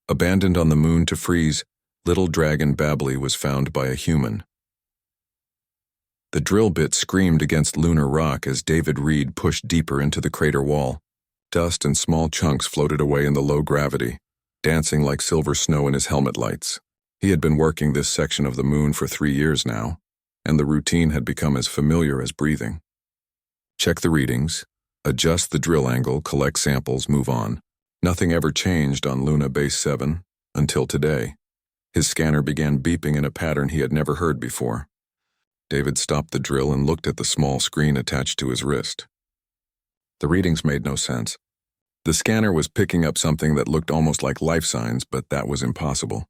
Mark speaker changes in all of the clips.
Speaker 1: Abandoned on the moon to freeze, little dragon Babbli was found by a human. The drill bit screamed against lunar rock as David Reed pushed deeper into the crater wall. Dust and small chunks floated away in the low gravity, dancing like silver snow in his helmet lights. He had been working this section of the moon for 3 years now, and the routine had become as familiar as breathing. Check the readings, adjust the drill angle, collect samples, move on. Nothing ever changed on Luna Base 7 until today. His scanner began beeping in a pattern he had never heard before. David stopped the drill and looked at the small screen attached to his wrist. The readings made no sense. The scanner was picking up something that looked almost like life signs, but that was impossible.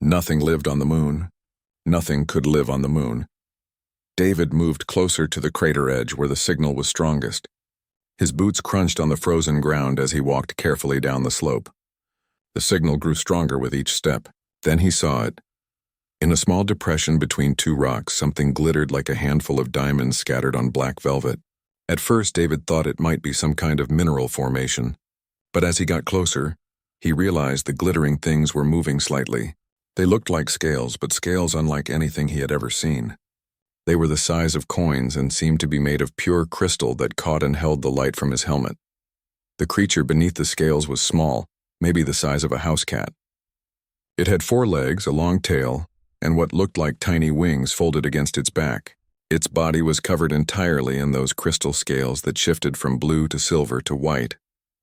Speaker 1: Nothing lived on the moon. Nothing could live on the moon. David moved closer to the crater edge where the signal was strongest. His boots crunched on the frozen ground as he walked carefully down the slope. The signal grew stronger with each step. Then he saw it. In a small depression between two rocks, something glittered like a handful of diamonds scattered on black velvet. At first, David thought it might be some kind of mineral formation. But as he got closer, he realized the glittering things were moving slightly. They looked like scales, but scales unlike anything he had ever seen. They were the size of coins and seemed to be made of pure crystal that caught and held the light from his helmet. The creature beneath the scales was small, maybe the size of a house cat. It had 4 legs, a long tail, and what looked like tiny wings folded against its back. Its body was covered entirely in those crystal scales that shifted from blue to silver to white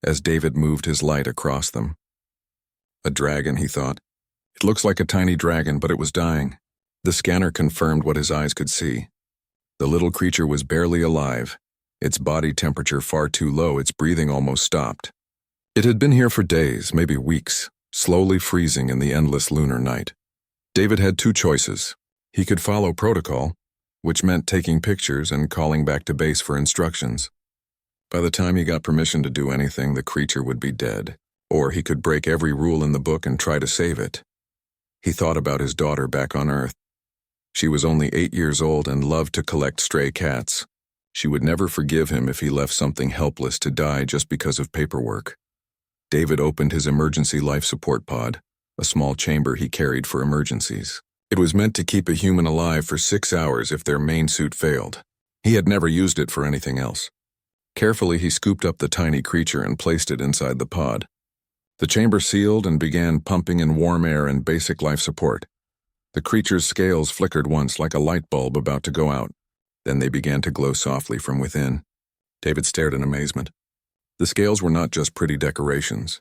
Speaker 1: as David moved his light across them. A dragon, he thought. It looks like a tiny dragon, but it was dying. The scanner confirmed what his eyes could see. The little creature was barely alive, its body temperature far too low, its breathing almost stopped. It had been here for days, maybe weeks, slowly freezing in the endless lunar night. David had 2 choices. He could follow protocol, which meant taking pictures and calling back to base for instructions. By the time he got permission to do anything, the creature would be dead. Or he could break every rule in the book and try to save it. He thought about his daughter back on Earth. She was only 8 years old and loved to collect stray cats. She would never forgive him if he left something helpless to die just because of paperwork. David opened his emergency life support pod, a small chamber he carried for emergencies. It was meant to keep a human alive for 6 hours if their main suit failed. He had never used it for anything else. Carefully, he scooped up the tiny creature and placed it inside the pod. The chamber sealed and began pumping in warm air and basic life support. The creature's scales flickered once like a light bulb about to go out. Then they began to glow softly from within. David stared in amazement. The scales were not just pretty decorations.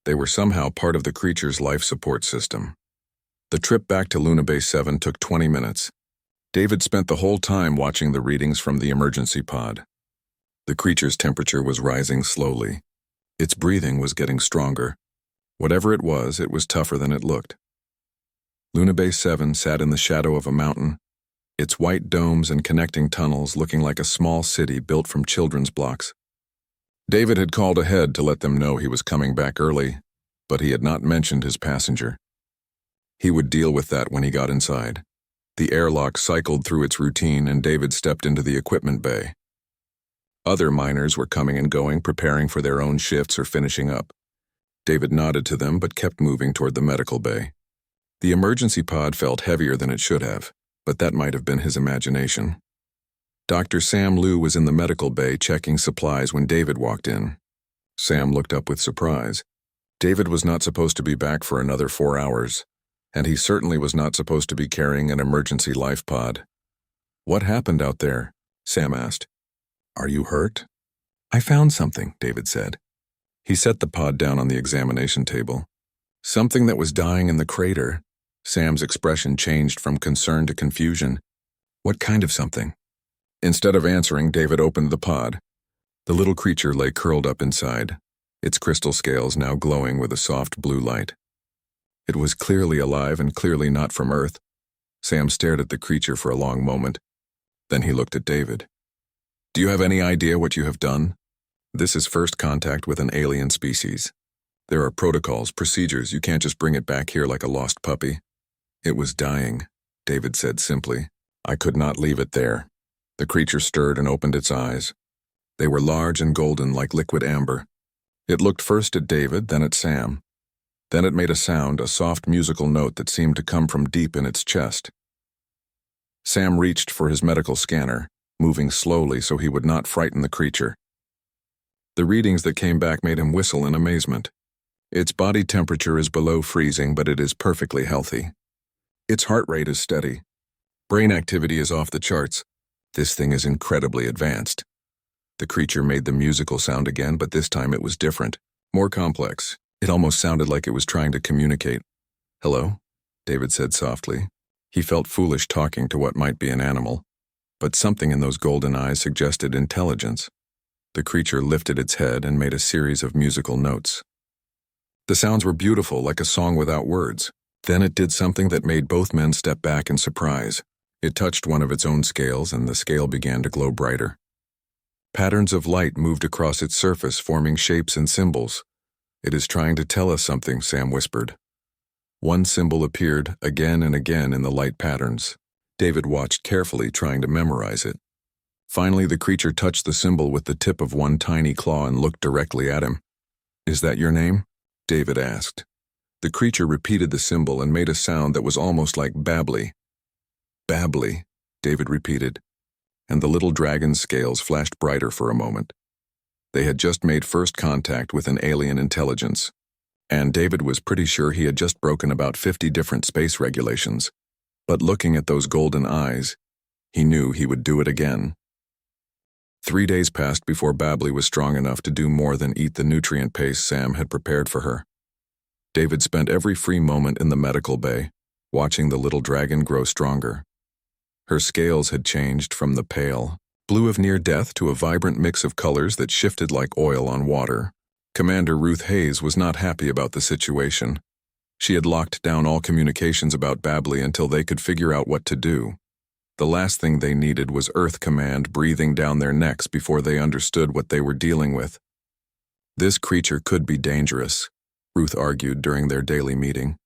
Speaker 1: They were somehow part of the creature's life support system. The trip back to Luna Base 7 took 20 minutes. David spent the whole time watching the readings from the emergency pod. The creature's temperature was rising slowly. Its breathing was getting stronger. Whatever it was tougher than it looked. Luna Base 7 sat in the shadow of a mountain, its white domes and connecting tunnels looking like a small city built from children's blocks. David had called ahead to let them know he was coming back early, but he had not mentioned his passenger. He would deal with that when he got inside. The airlock cycled through its routine and David stepped into the equipment bay. Other miners were coming and going, preparing for their own shifts or finishing up. David nodded to them but kept moving toward the medical bay. The emergency pod felt heavier than it should have, but that might have been his imagination. Dr. Sam Liu was in the medical bay checking supplies when David walked in. Sam looked up with surprise. David was not supposed to be back for another 4 hours, and he certainly was not supposed to be carrying an emergency life pod. "What happened out there?" Sam asked. "Are you hurt?" "I found something," David said. He set the pod down on the examination table. "Something that was dying in the crater." Sam's expression changed from concern to confusion. "What kind of something?" Instead of answering, David opened the pod. The little creature lay curled up inside, its crystal scales now glowing with a soft blue light. It was clearly alive and clearly not from Earth. Sam stared at the creature for a long moment. Then he looked at David. "Do you have any idea what you have done? This is first contact with an alien species. There are protocols, procedures. You can't just bring it back here like a lost puppy." "It was dying," David said simply. "I could not leave it there." The creature stirred and opened its eyes. They were large and golden like liquid amber. It looked first at David, then at Sam. Then it made a sound, a soft musical note that seemed to come from deep in its chest. Sam reached for his medical scanner, moving slowly so he would not frighten the creature. The readings that came back made him whistle in amazement. Its body temperature is below freezing, but it is perfectly healthy. Its heart rate is steady. Brain activity is off the charts. This thing is incredibly advanced. The creature made the musical sound again, but this time it was different, more complex. It almost sounded like it was trying to communicate. "Hello?" David said softly. He felt foolish talking to what might be an animal, but something in those golden eyes suggested intelligence. The creature lifted its head and made a series of musical notes. The sounds were beautiful, like a song without words. Then it did something that made both men step back in surprise. It touched one of its own scales, and the scale began to glow brighter. Patterns of light moved across its surface, forming shapes and symbols. "It is trying to tell us something," Sam whispered. One symbol appeared again and again in the light patterns. David watched carefully, trying to memorize it. Finally, the creature touched the symbol with the tip of one tiny claw and looked directly at him. "Is that your name?" David asked. The creature repeated the symbol and made a sound that was almost like Babbli. "Babbli," David repeated, and the little dragon's scales flashed brighter for a moment. They had just made first contact with an alien intelligence, and David was pretty sure he had just broken about 50 different space regulations. But looking at those golden eyes, he knew he would do it again. 3 days passed before Babbli was strong enough to do more than eat the nutrient paste Sam had prepared for her. David spent every free moment in the medical bay, watching the little dragon grow stronger. Her scales had changed from the pale blue of near death to a vibrant mix of colors that shifted like oil on water. Commander Ruth Hayes was not happy about the situation. She had locked down all communications about Babbli until they could figure out what to do. The last thing they needed was Earth Command breathing down their necks before they understood what they were dealing with. "This creature could be dangerous," Ruth argued during their daily meeting.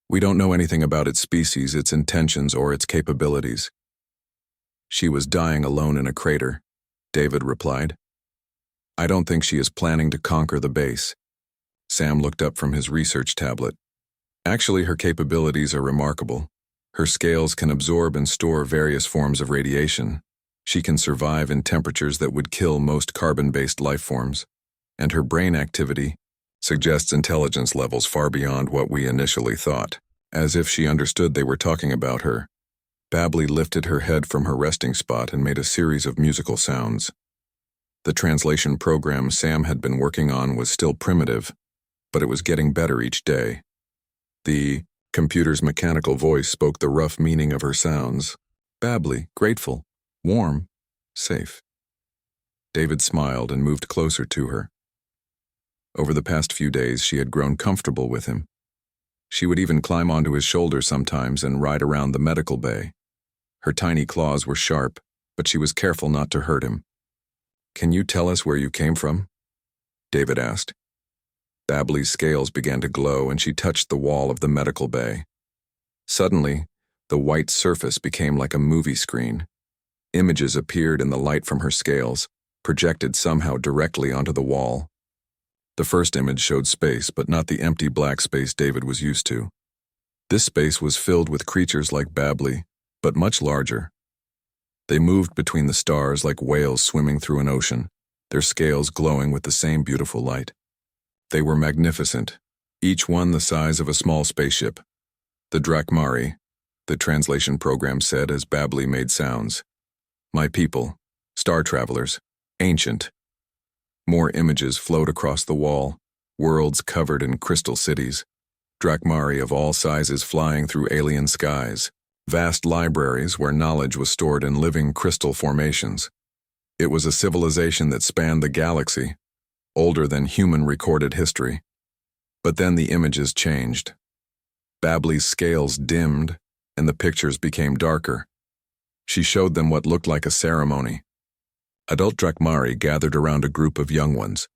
Speaker 1: "We don't know anything about its species, its intentions, or its capabilities." "She was dying alone in a crater," David replied. "I don't think she is planning to conquer the base." Sam looked up from his research tablet. "Actually, her capabilities are remarkable. Her scales can absorb and store various forms of radiation. She can survive in temperatures that would kill most carbon-based life forms. And her brain activity suggests intelligence levels far beyond what we initially thought." As if she understood they were talking about her, Babbli lifted her head from her resting spot and made a series of musical sounds. The translation program Sam had been working on was still primitive, but it was getting better each day. The computer's mechanical voice spoke the rough meaning of her sounds. "Babbli, grateful, warm, safe." David smiled and moved closer to her. Over the past few days, she had grown comfortable with him. She would even climb onto his shoulder sometimes and ride around the medical bay. Her tiny claws were sharp, but she was careful not to hurt him. "Can you tell us where you came from?" David asked. Babbli's scales began to glow and she touched the wall of the medical bay. Suddenly, the white surface became like a movie screen. Images appeared in the light from her scales, projected somehow directly onto the wall. The first image showed space, but not the empty black space David was used to. This space was filled with creatures like Babbli, but much larger. They moved between the stars like whales swimming through an ocean, their scales glowing with the same beautiful light. They were magnificent, each one the size of a small spaceship. The Drakmari, the translation program said as Babbli made sounds. "My people, star travelers, ancient." More images flowed across the wall, worlds covered in crystal cities, Drakmari of all sizes flying through alien skies, vast libraries where knowledge was stored in living crystal formations. It was a civilization that spanned the galaxy, older than human recorded history. But then the images changed. Babbli's scales dimmed, and the pictures became darker. She showed them what looked like a ceremony. Adult Drakmari gathered around a group of young ones.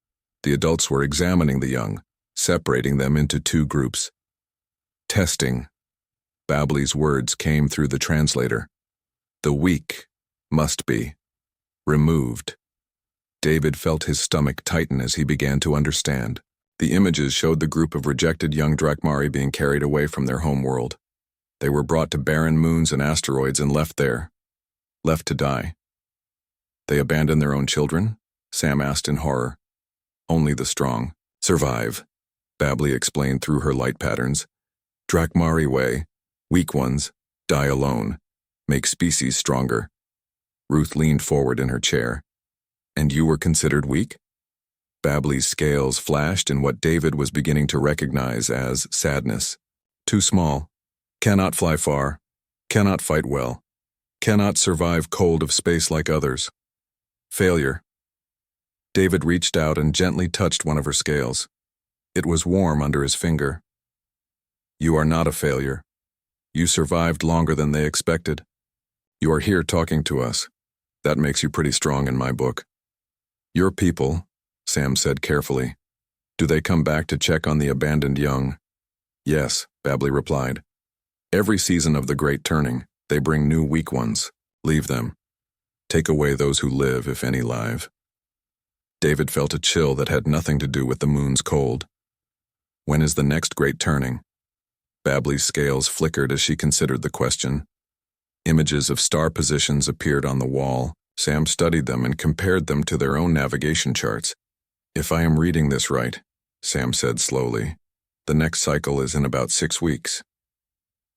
Speaker 1: The adults were examining the young, separating them into two groups. "Testing." Babbli's words came through the translator. "The weak must be removed." David felt his stomach tighten as he began to understand. The images showed the group of rejected young Drakmari being carried away from their home world. They were brought to barren moons and asteroids and left there, left to die. They abandoned their own children? Sam asked in horror. Only the strong survive, Babbli explained through her light patterns. Drakmari way, weak ones, die alone, make species stronger. Ruth leaned forward in her chair. And you were considered weak? Babbli's scales flashed in what David was beginning to recognize as sadness. Too small, cannot fly far, cannot fight well, cannot survive cold of space like others. Failure. David reached out and gently touched one of her scales. It was warm under his finger. You are not a failure. You survived longer than they expected. You are here talking to us. That makes you pretty strong in my book. Your people, Sam said carefully. Do they come back to check on the abandoned young? Yes, Babbli replied. Every season of the Great Turning, they bring new weak ones. Leave them. Take away those who live, if any live. David felt a chill that had nothing to do with the moon's cold. When is the next Great Turning? Babbli's scales flickered as she considered the question. Images of star positions appeared on the wall. Sam studied them and compared them to their own navigation charts. If I am reading this right, Sam said slowly, the next cycle is in about 6 weeks.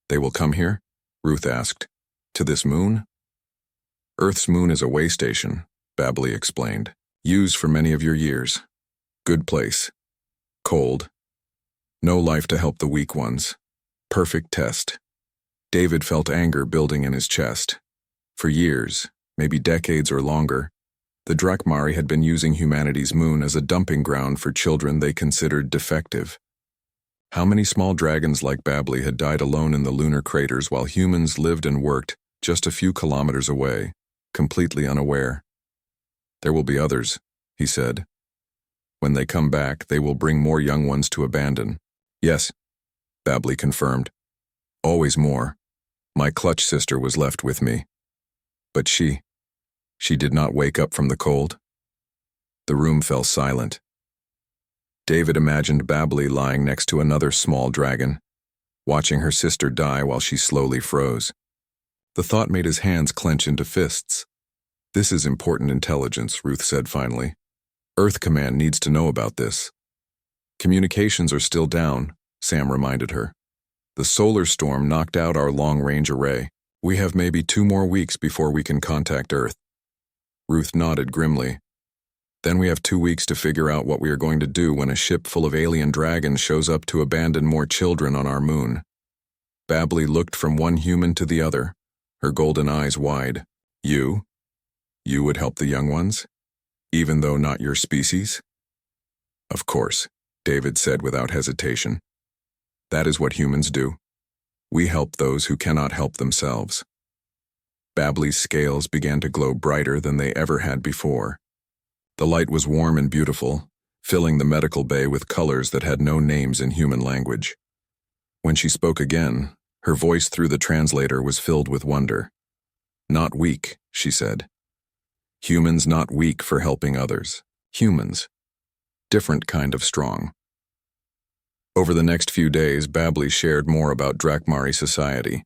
Speaker 1: They will come here? Ruth asked. To this moon? Earth's moon is a way station, Babbli explained. Used for many of your years. Good place. Cold. No life to help the weak ones. Perfect test. David felt anger building in his chest. For years, maybe decades or longer, the Drakmari had been using humanity's moon as a dumping ground for children they considered defective. How many small dragons like Babbli had died alone in the lunar craters while humans lived and worked just a few kilometers away, completely unaware? There will be others, he said. When they come back, they will bring more young ones to abandon. Yes, Babbli confirmed. Always more. My clutch sister was left with me. But she did not wake up from the cold. The room fell silent. David imagined Babbli lying next to another small dragon, watching her sister die while she slowly froze. The thought made his hands clench into fists. This is important intelligence, Ruth said finally. Earth Command needs to know about this. Communications are still down, Sam reminded her. The solar storm knocked out our long-range array. We have maybe 2 more weeks before we can contact Earth. Ruth nodded grimly. Then we have 2 weeks to figure out what we are going to do when a ship full of alien dragons shows up to abandon more children on our moon. Babbli looked from one human to the other, her golden eyes wide. You? You would help the young ones? Even though not your species? Of course, David said without hesitation. That is what humans do. We help those who cannot help themselves. Babbli's scales began to glow brighter than they ever had before. The light was warm and beautiful, filling the medical bay with colors that had no names in human language. When she spoke again, her voice through the translator was filled with wonder. Not weak, she said. Humans not weak for helping others. Humans. Different kind of strong. Over the next few days, Babbli shared more about Drakmari society.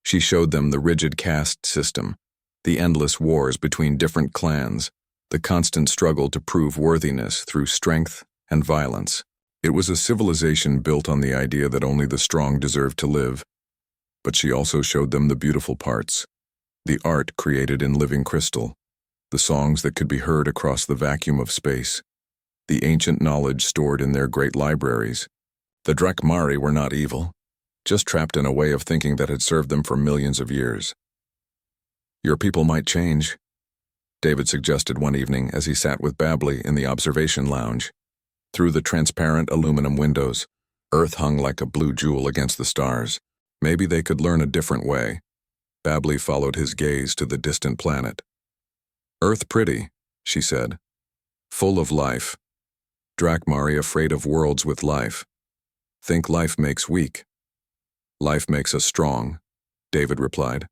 Speaker 1: She showed them the rigid caste system, the endless wars between different clans, the constant struggle to prove worthiness through strength and violence. It was a civilization built on the idea that only the strong deserve to live. But she also showed them the beautiful parts, the art created in living crystal, the songs that could be heard across the vacuum of space, the ancient knowledge stored in their great libraries. The Drakmari were not evil, just trapped in a way of thinking that had served them for millions of years. Your people might change, David suggested one evening as he sat with Babbli in the observation lounge. Through the transparent aluminum windows, Earth hung like a blue jewel against the stars. Maybe they could learn a different way. Babbli followed his gaze to the distant planet. Earth pretty, she said. Full of life. Drakmari afraid of worlds with life. Think life makes weak. Life makes us strong, David replied.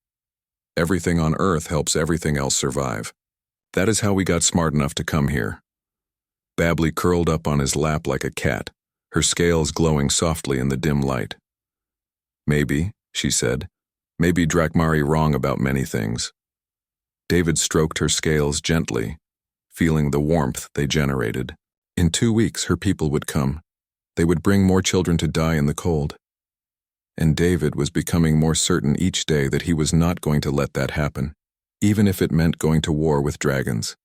Speaker 1: Everything on Earth helps everything else survive. That is how we got smart enough to come here. Babbli curled up on his lap like a cat, her scales glowing softly in the dim light. "Maybe," she said. "Maybe Drakmari wrong about many things." David stroked her scales gently, feeling the warmth they generated. In 2 weeks, her people would come. They would bring more children to die in the cold. And David was becoming more certain each day that he was not going to let that happen, even if it meant going to war with dragons.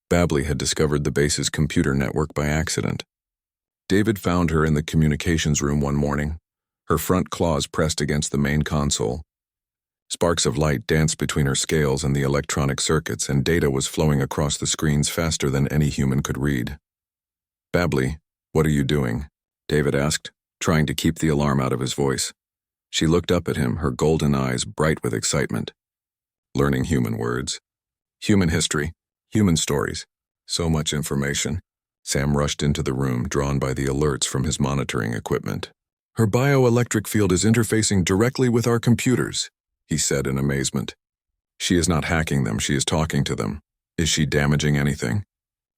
Speaker 1: Babbli had discovered the base's computer network by accident. David found her in the communications room one morning, her front claws pressed against the main console. Sparks of light danced between her scales and the electronic circuits, and data was flowing across the screens faster than any human could read. "Babbli, what are you doing?" David asked, trying to keep the alarm out of his voice. She looked up at him, her golden eyes bright with excitement. "Learning human words. Human history. Human stories. So much information." Sam rushed into the room, drawn by the alerts from his monitoring equipment. "Her bioelectric field is interfacing directly with our computers," he said in amazement. "She is not hacking them, she is talking to them. Is she damaging anything?"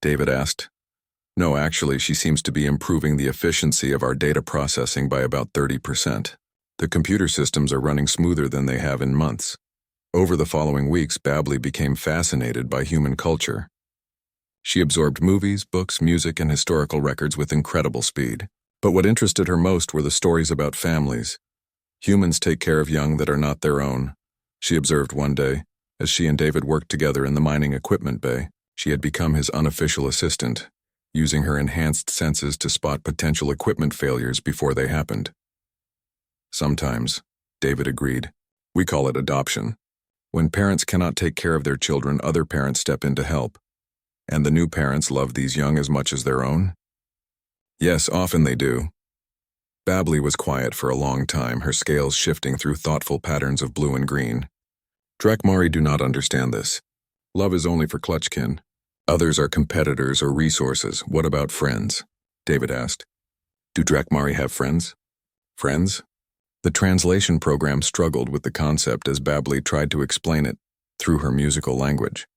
Speaker 1: David asked. "No, actually, she seems to be improving the efficiency of our data processing by about 30%. The computer systems are running smoother than they have in months." Over the following weeks, Babbli became fascinated by human culture. She absorbed movies, books, music, and historical records with incredible speed. But what interested her most were the stories about families. Humans take care of young that are not their own, she observed one day, as she and David worked together in the mining equipment bay. She had become his unofficial assistant, using her enhanced senses to spot potential equipment failures before they happened. "Sometimes," David agreed. "We call it adoption. When parents cannot take care of their children, other parents step in to help. And the new parents love these young as much as their own?" "Yes, often they do." Babbli was quiet for a long time, her scales shifting through thoughtful patterns of blue and green. "Drakmari do not understand this. Love is only for Clutchkin. Others are competitors or resources. What about friends?" David asked. "Do Drakmari have friends?" "Friends?" The translation program struggled with the concept as Babbli tried to explain it through her musical language.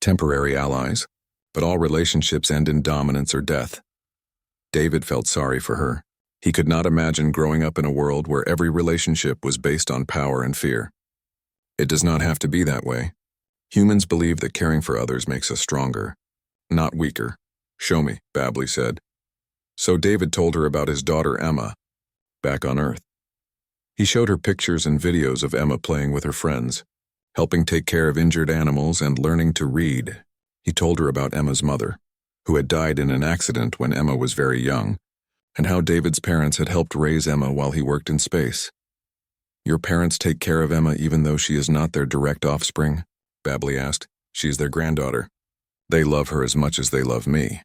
Speaker 1: "Temporary allies, but all relationships end in dominance or death." David felt sorry for her. He could not imagine growing up in a world where every relationship was based on power and fear. It does not have to be that way. Humans believe that caring for others makes us stronger, not weaker. "Show me," Babbli said. So David told her about his daughter Emma, back on Earth. He showed her pictures and videos of Emma playing with her friends, helping take care of injured animals and learning to read. He told her about Emma's mother, who had died in an accident when Emma was very young, and how David's parents had helped raise Emma while he worked in space. "Your parents take care of Emma even though she is not their direct offspring?" Babbli asked. "She is their granddaughter. They love her as much as they love me.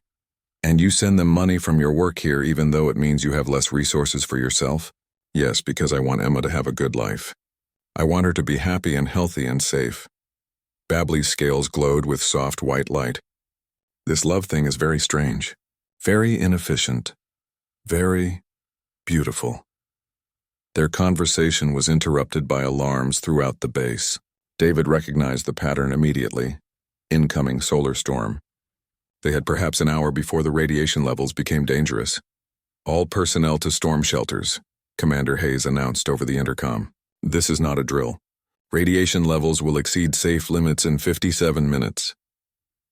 Speaker 1: And you send them money from your work here even though it means you have less resources for yourself?" "Yes, because I want Emma to have a good life. I want her to be happy and healthy and safe." Babbli's scales glowed with soft white light. "This love thing is very strange, very inefficient, very beautiful." Their conversation was interrupted by alarms throughout the base. David recognized the pattern immediately. Incoming solar storm. They had perhaps an hour before the radiation levels became dangerous. "All personnel to storm shelters," Commander Hayes announced over the intercom. "This is not a drill. Radiation levels will exceed safe limits in 57 minutes.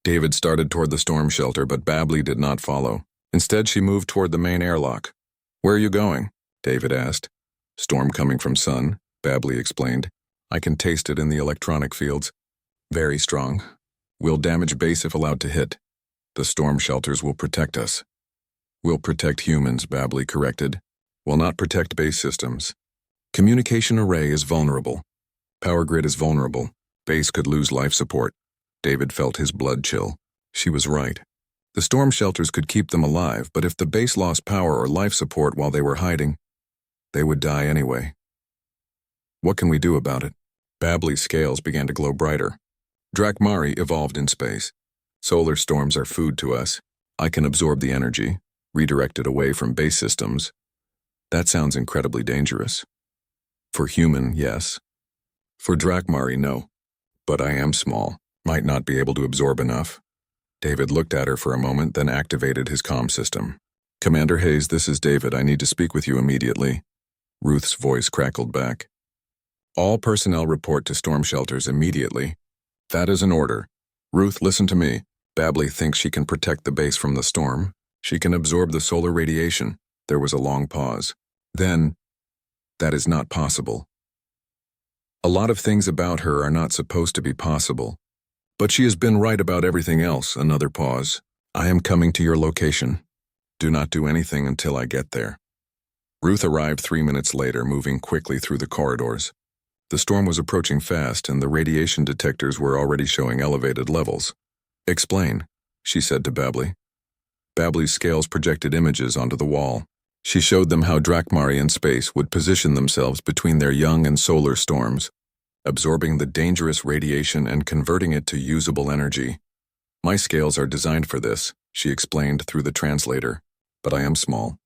Speaker 1: David started toward the storm shelter, but Babbli did not follow. Instead, she moved toward the main airlock. "Where are you going?" David asked. "Storm coming from sun," Babbli explained. "I can taste it in the electronic fields. Very strong. Will damage base if allowed to hit. The storm shelters will protect us." "Will protect humans," Babbli corrected. "Will not protect base systems. Communication array is vulnerable. Power grid is vulnerable. Base could lose life support." David felt his blood chill. She was right. The storm shelters could keep them alive, but if the base lost power or life support while they were hiding, they would die anyway. "What can we do about it?" Babbli's scales began to glow brighter. "Drakmari evolved in space. Solar storms are food to us. I can absorb the energy, redirect it away from base systems. That sounds incredibly dangerous. For human, yes. For Drakmari, no. But I am small, might not be able to absorb enough." David looked at her for a moment, then activated his comm system. Commander Hayes, this is David. I need to speak with you immediately. Ruth's voice crackled back. All personnel report to storm shelters immediately. That is an order. Ruth, listen to me. Babbli thinks she can protect the base from the storm. She can absorb the solar radiation. There was a long pause. Then, that is not possible. A lot of things about her are not supposed to be possible. But she has been right about everything else. Another pause. I am coming to your location. Do not do anything until I get there. Ruth arrived 3 minutes later, moving quickly through the corridors. The storm was approaching fast, and the radiation detectors were already showing elevated levels. Explain, she said to Babbli. Babbli's scales projected images onto the wall. She showed them how Drakmari in space would position themselves between their young and solar storms, absorbing the dangerous radiation and converting it to usable energy. My scales are designed for this, she explained through the translator, but I am small.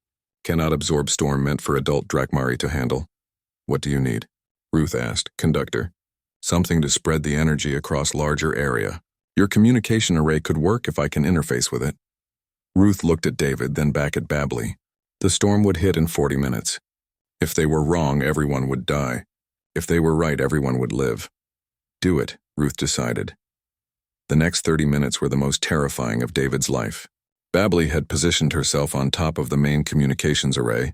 Speaker 1: Cannot absorb storm meant for adult Drakmari to handle. What do you need? Ruth asked, Conductor. Something to spread the energy across larger area. Your communication array could work if I can interface with it. Ruth looked at David, then back at Babbli. The storm would hit in 40 minutes. If they were wrong, everyone would die. If they were right, everyone would live. Do it, Ruth decided. The next 30 minutes were the most terrifying of David's life. Babbli had positioned herself on top of the main communications array,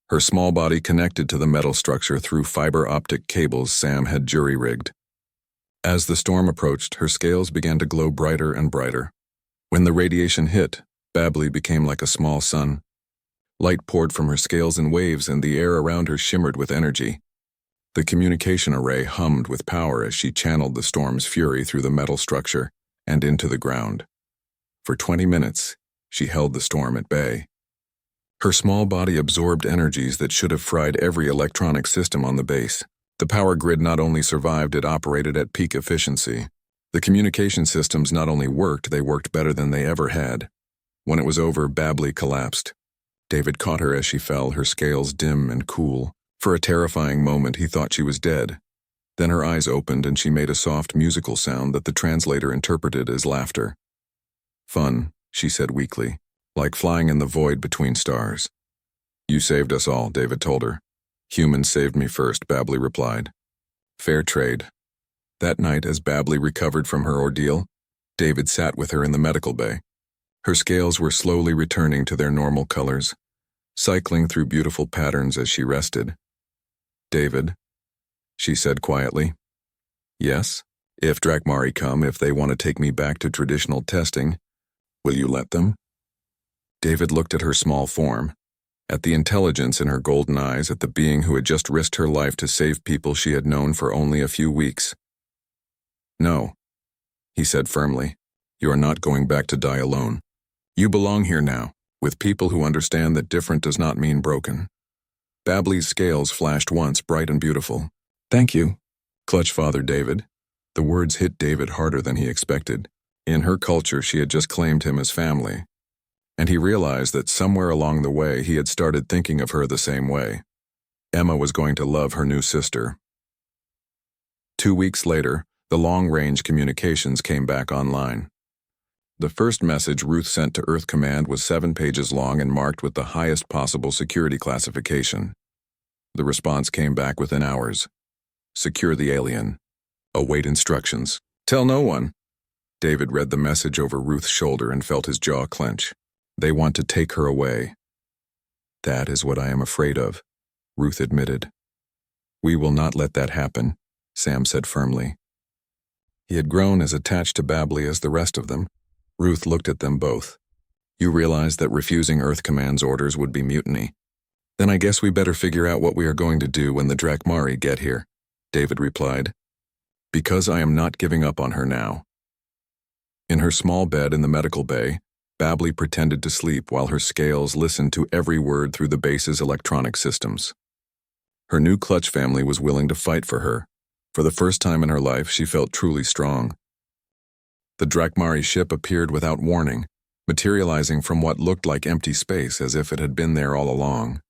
Speaker 1: her small body connected to the metal structure through fiber optic cables Sam had jury-rigged. As the storm approached, her scales began to glow brighter and brighter. When the radiation hit, Babbli became like a small sun. Light poured from her scales in waves, and the air around her shimmered with energy. The communication array hummed with power as she channeled the storm's fury through the metal structure and into the ground. For 20 minutes, she held the storm at bay. Her small body absorbed energies that should have fried every electronic system on the base. The power grid not only survived, it operated at peak efficiency. The communication systems not only worked, they worked better than they ever had. When it was over, Babbli collapsed. David caught her as she fell, her scales dim and cool. For a terrifying moment, he thought she was dead. Then her eyes opened and she made a soft musical sound that the translator interpreted as laughter. Fun, she said weakly, like flying in the void between stars. You saved us all, David told her. Humans saved me first, Babbli replied. Fair trade. That night, as Babbli recovered from her ordeal, David sat with her in the medical bay. Her scales were slowly returning to their normal colors, cycling through beautiful patterns as she rested. David, she said quietly. Yes? If Drakmari come, if they want to take me back to traditional testing, will you let them? David looked at her small form, at the intelligence in her golden eyes, at the being who had just risked her life to save people she had known for only a few weeks. No, he said firmly. You are not going back to die alone. You belong here now, with people who understand that different does not mean broken. Babbli's scales flashed once, bright and beautiful. Thank you, clutched Father David. The words hit David harder than he expected. In her culture, she had just claimed him as family. And he realized that somewhere along the way, he had started thinking of her the same way. Emma was going to love her new sister. 2 weeks later, the long-range communications came back online. The first message Ruth sent to Earth Command was 7 pages long and marked with the highest possible security classification. The response came back within hours. Secure the alien. Await instructions. Tell no one. David read the message over Ruth's shoulder and felt his jaw clench. They want to take her away. That is what I am afraid of, Ruth admitted. We will not let that happen, Sam said firmly. He had grown as attached to Babbli as the rest of them. Ruth looked at them both. You realize that refusing Earth Command's orders would be mutiny. Then I guess we better figure out what we are going to do when the Drakmari get here, David replied. Because I am not giving up on her now. In her small bed in the medical bay, Babbli pretended to sleep while her scales listened to every word through the base's electronic systems. Her new clutch family was willing to fight for her. For the first time in her life, she felt truly strong. The Drakmari ship appeared without warning, materializing from what looked like empty space as if it had been there all along.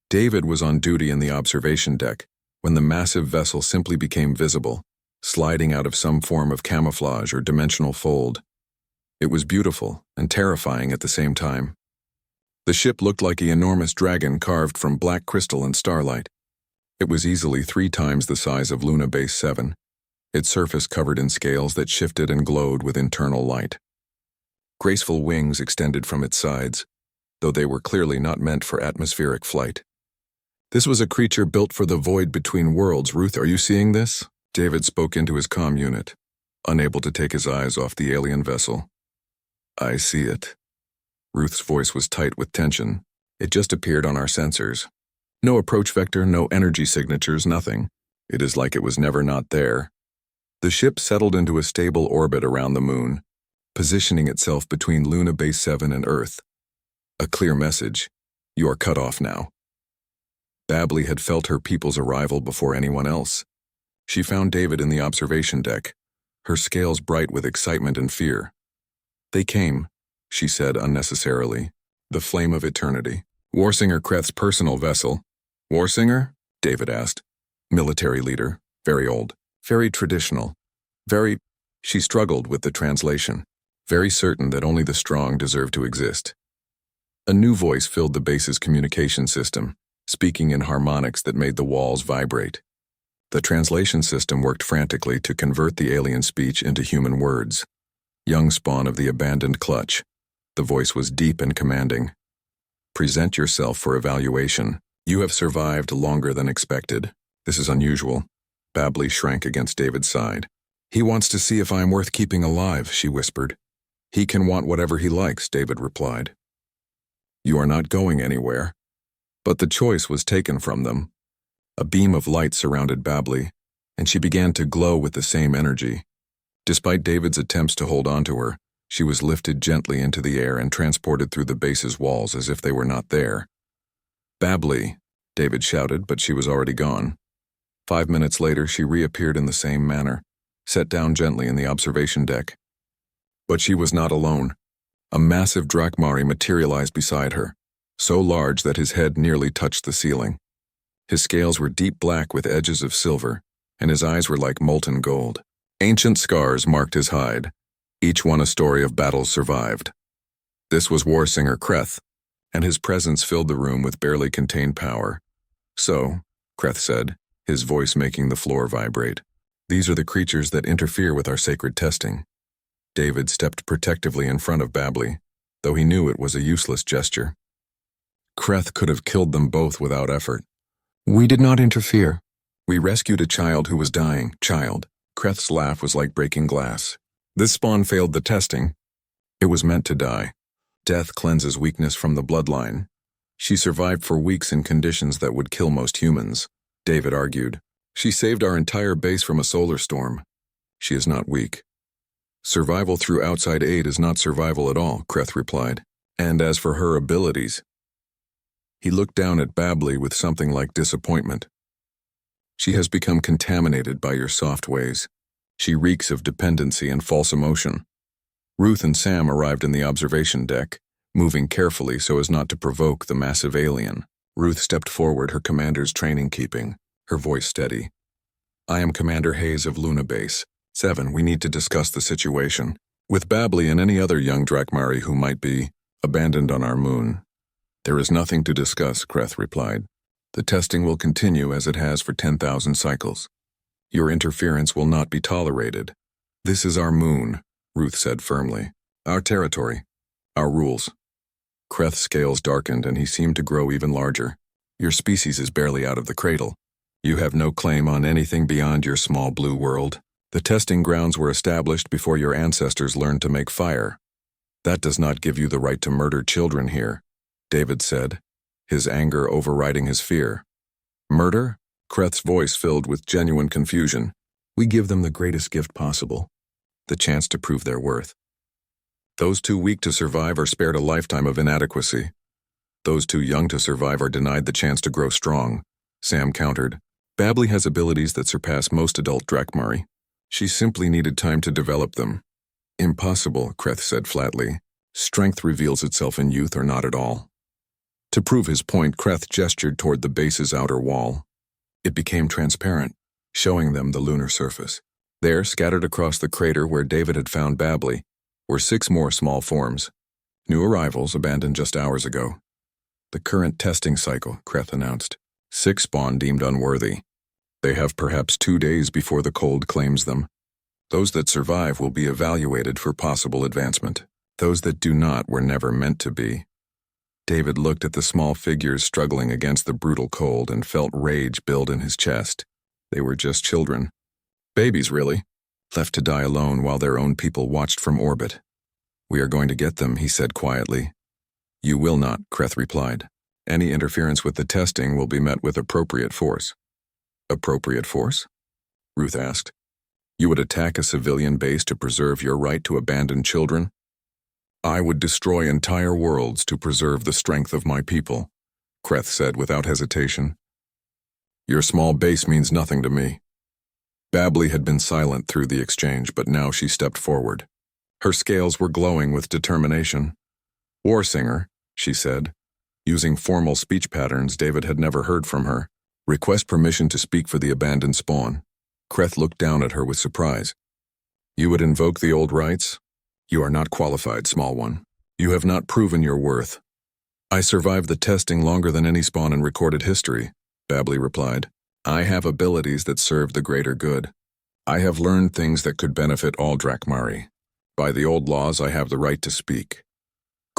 Speaker 1: David was on duty in the observation deck when the massive vessel simply became visible, sliding out of some form of camouflage or dimensional fold. It was beautiful and terrifying at the same time. The ship looked like an enormous dragon carved from black crystal and starlight. It was easily 3 times the size of Luna Base 7, its surface covered in scales that shifted and glowed with internal light. Graceful wings extended from its sides, though they were clearly not meant for atmospheric flight. This was a creature built for the void between worlds. Ruth, are you seeing this? David spoke into his comm unit, unable to take his eyes off the alien vessel. I see it. Ruth's voice was tight with tension. It just appeared on our sensors. No approach vector, no energy signatures, nothing. It is like it was never not there. The ship settled into a stable orbit around the moon, positioning itself between Luna Base 7 and Earth. A clear message. You are cut off now. Babbli had felt her people's arrival before anyone else. She found David in the observation deck, her scales bright with excitement and fear. They came, she said unnecessarily. The flame of eternity. Warsinger Kreth's personal vessel. Warsinger? David asked. Military leader. Very old. Very traditional. Very... She struggled with the translation. Very certain that only the strong deserve to exist. A new voice filled the base's communication system, speaking in harmonics that made the walls vibrate. The translation system worked frantically to convert the alien speech into human words. Young spawn of the abandoned clutch. The voice was deep and commanding. Present yourself for evaluation. You have survived longer than expected. This is unusual. Babbli shrank against David's side. He wants to see if I am worth keeping alive, she whispered. He can want whatever he likes, David replied. You are not going anywhere. But the choice was taken from them. A beam of light surrounded Babbli, and she began to glow with the same energy. Despite David's attempts to hold on to her, she was lifted gently into the air and transported through the base's walls as if they were not there. Babbli, David shouted, but she was already gone. 5 minutes later, she reappeared in the same manner, set down gently in the observation deck. But she was not alone. A massive Drakmari materialized beside her, so large that his head nearly touched the ceiling. His scales were deep black with edges of silver, and his eyes were like molten gold. Ancient scars marked his hide, each one a story of battles survived. This was Warsinger Kreth, and his presence filled the room with barely contained power. So, Kreth said, his voice making the floor vibrate, these are the creatures that interfere with our sacred testing. David stepped protectively in front of Babbli, though he knew it was a useless gesture. Kreth could have killed them both without effort. We did not interfere. We rescued a child who was dying. Child. Kreth's laugh was like breaking glass. This spawn failed the testing. It was meant to die. Death cleanses weakness from the bloodline. She survived for weeks in conditions that would kill most humans, David argued. She saved our entire base from a solar storm. She is not weak. Survival through outside aid is not survival at all, Kreth replied. And as for her abilities... He looked down at Babbli with something like disappointment. She has become contaminated by your soft ways. She reeks of dependency and false emotion. Ruth and Sam arrived in the observation deck, moving carefully so as not to provoke the massive alien. Ruth stepped forward, her commander's training keeping, her voice steady. I am Commander Hayes of Luna Base 7. We need to discuss the situation with Babbli and any other young Drakmari who might be abandoned on our moon. There is nothing to discuss, Kreth replied. The testing will continue as it has for 10,000 cycles. Your interference will not be tolerated. This is our moon, Ruth said firmly. Our territory. Our rules. Kreth's scales darkened and he seemed to grow even larger. Your species is barely out of the cradle. You have no claim on anything beyond your small blue world. The testing grounds were established before your ancestors learned to make fire. That does not give you the right to murder children here, David said, his anger overriding his fear. Murder? Kreth's voice filled with genuine confusion. We give them the greatest gift possible, the chance to prove their worth. Those too weak to survive are spared a lifetime of inadequacy. Those too young to survive are denied the chance to grow strong, Sam countered. Babbli has abilities that surpass most adult Drakmari. She simply needed time to develop them. Impossible, Kreth said flatly. Strength reveals itself in youth or not at all. To prove his point, Kreth gestured toward the base's outer wall. It became transparent, showing them the lunar surface. There, scattered across the crater where David had found Babbli, were 6 more small forms. New arrivals abandoned just hours ago. The current testing cycle, Kreth announced. 6 spawn deemed unworthy. They have perhaps 2 days before the cold claims them. Those that survive will be evaluated for possible advancement. Those that do not were never meant to be. David looked at the small figures struggling against the brutal cold and felt rage build in his chest. They were just children. Babies, really. Left to die alone while their own people watched from orbit. We are going to get them, he said quietly. You will not, Kreth replied. Any interference with the testing will be met with appropriate force. Appropriate force? Ruth asked. You would attack a civilian base to preserve your right to abandon children? I would destroy entire worlds to preserve the strength of my people, Kreth said without hesitation. Your small base means nothing to me. Babbli had been silent through the exchange, but now she stepped forward. Her scales were glowing with determination. War singer, she said. Using formal speech patterns David had never heard from her. Request permission to speak for the abandoned spawn. Kreth looked down at her with surprise. You would invoke the old rights? You are not qualified, small one. You have not proven your worth. I survived the testing longer than any spawn in recorded history, Babbli replied. I have abilities that serve the greater good. I have learned things that could benefit all Drakmari. By the old laws, I have the right to speak.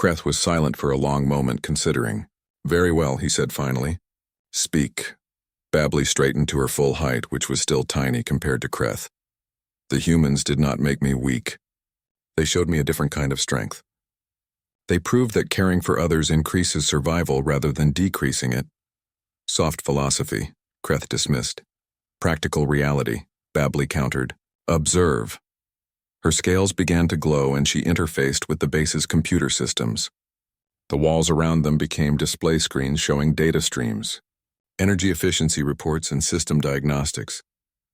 Speaker 1: Kreth was silent for a long moment, considering. Very well, he said finally. Speak. Babbli straightened to her full height, which was still tiny compared to Kreth. The humans did not make me weak. They showed me a different kind of strength. They proved that caring for others increases survival rather than decreasing it. Soft philosophy, Kreth dismissed. Practical reality, Babbli countered. Observe. Her scales began to glow and she interfaced with the base's computer systems. The walls around them became display screens showing data streams, energy efficiency reports, and system diagnostics.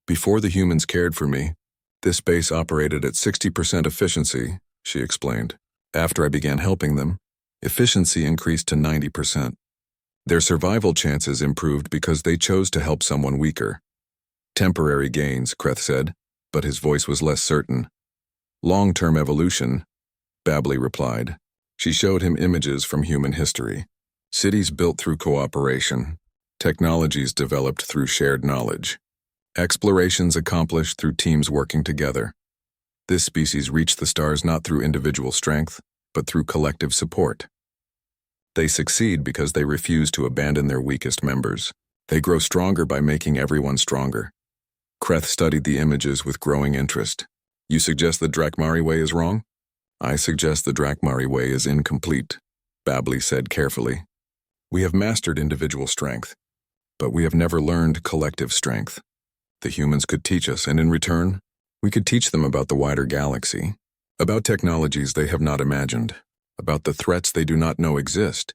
Speaker 1: Before the humans cared for me, this base operated at 60% efficiency, she explained. After I began helping them, efficiency increased to 90%. Their survival chances improved because they chose to help someone weaker. Temporary gains, Kreth said, but his voice was less certain. Long-term evolution, Babbli replied. She showed him images from human history. Cities built through cooperation. Technologies developed through shared knowledge. Explorations accomplished through teams working together. This species reached the stars not through individual strength, but through collective support. They succeed because they refuse to abandon their weakest members. They grow stronger by making everyone stronger. Kreth studied the images with growing interest. You suggest the Drakmari way is wrong? I suggest the Drakmari way is incomplete, Babbli said carefully. We have mastered individual strength, but we have never learned collective strength. The humans could teach us, and in return, we could teach them about the wider galaxy, about technologies they have not imagined, about the threats they do not know exist.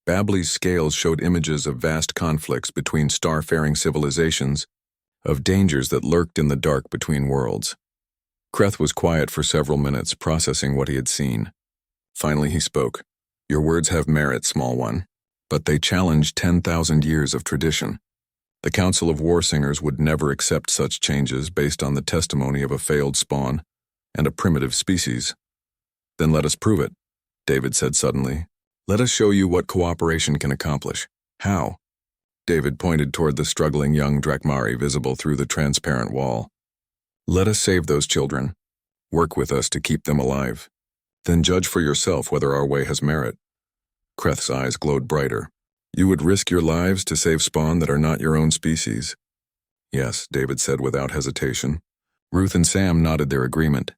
Speaker 1: Babbli's scales showed images of vast conflicts between star-faring civilizations, of dangers that lurked in the dark between worlds. Kreth was quiet for several minutes, processing what he had seen. Finally he spoke. Your words have merit, small one, but they challenge 10,000 years of tradition. The Council of War Singers would never accept such changes based on the testimony of a failed spawn and a primitive species. Then let us prove it, David said suddenly. Let us show you what cooperation can accomplish. How? David pointed toward the struggling young Drakmari visible through the transparent wall. Let us save those children. Work with us to keep them alive. Then judge for yourself whether our way has merit. Kreth's eyes glowed brighter. You would risk your lives to save spawn that are not your own species? Yes, David said without hesitation. Ruth and Sam nodded their agreement.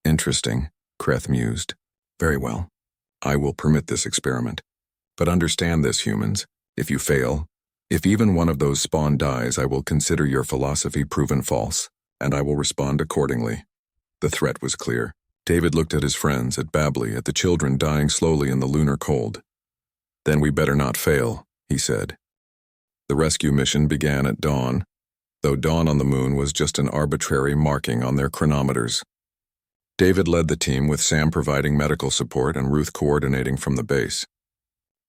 Speaker 1: Interesting, Kreth mused. Very well. I will permit this experiment. But understand this, humans. If you fail, if even one of those spawn dies, I will consider your philosophy proven false, and I will respond accordingly. The threat was clear. David looked at his friends, at Babbli, at the children dying slowly in the lunar cold. Then we better not fail, he said. The rescue mission began at dawn, though dawn on the moon was just an arbitrary marking on their chronometers. David led the team, with Sam providing medical support and Ruth coordinating from the base.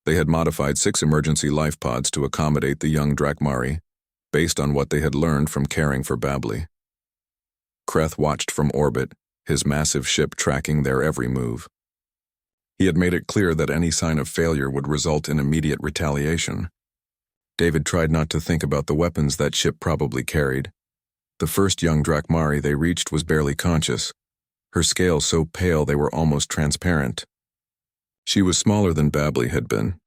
Speaker 1: They had modified 6 emergency life pods to accommodate the young Drakmari, based on what they had learned from caring for Babbli. Kreth watched from orbit, his massive ship tracking their every move. He had made it clear that any sign of failure would result in immediate retaliation. David tried not to think about the weapons that ship probably carried. The first young Drakmari they reached was barely conscious, her scales so pale they were almost transparent. She was smaller than Babbli had been,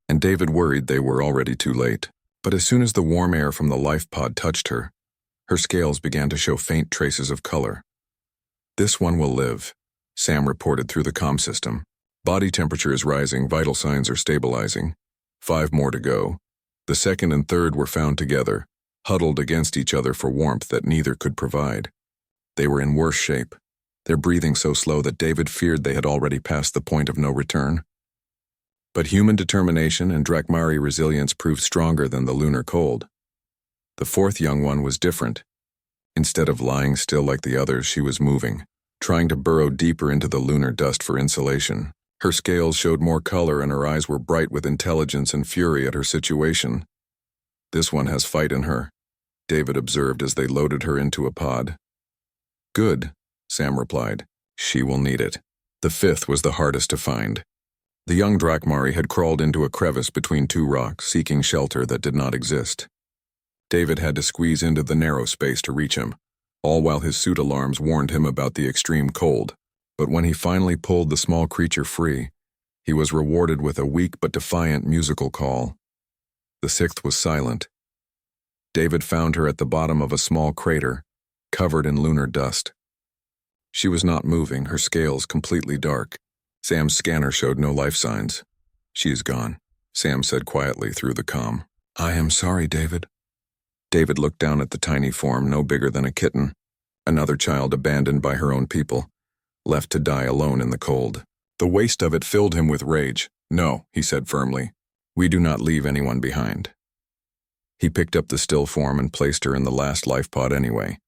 Speaker 1: and David worried they were already too late. But as soon as the warm air from the life pod touched her, her scales began to show faint traces of color. "This one will live," Sam reported through the comm system. "Body temperature is rising, vital signs are stabilizing. 5 more to go." The second and third were found together, huddled against each other for warmth that neither could provide. They were in worse shape, their breathing so slow that David feared they had already passed the point of no return. But human determination and Drakmari resilience proved stronger than the lunar cold. The fourth young one was different. Instead of lying still like the others, she was moving, trying to burrow deeper into the lunar dust for insulation. Her scales showed more color and her eyes were bright with intelligence and fury at her situation. "This one has fight in her," David observed as they loaded her into a pod. "Good," Sam replied. "She will need it." The fifth was the hardest to find. The young Drakmari had crawled into a crevice between 2 rocks, seeking shelter that did not exist. David had to squeeze into the narrow space to reach him, all while his suit alarms warned him about the extreme cold. But when he finally pulled the small creature free, he was rewarded with a weak but defiant musical call. The sixth was silent. David found her at the bottom of a small crater, covered in lunar dust. She was not moving, her scales completely dark. Sam's scanner showed no life signs. "She is gone," Sam said quietly through the comm. "I am sorry, David." David looked down at the tiny form, no bigger than a kitten, another child abandoned by her own people, left to die alone in the cold. The waste of it filled him with rage. "No," he said firmly. "We do not leave anyone behind." He picked up the still form and placed her in the last life pod anyway.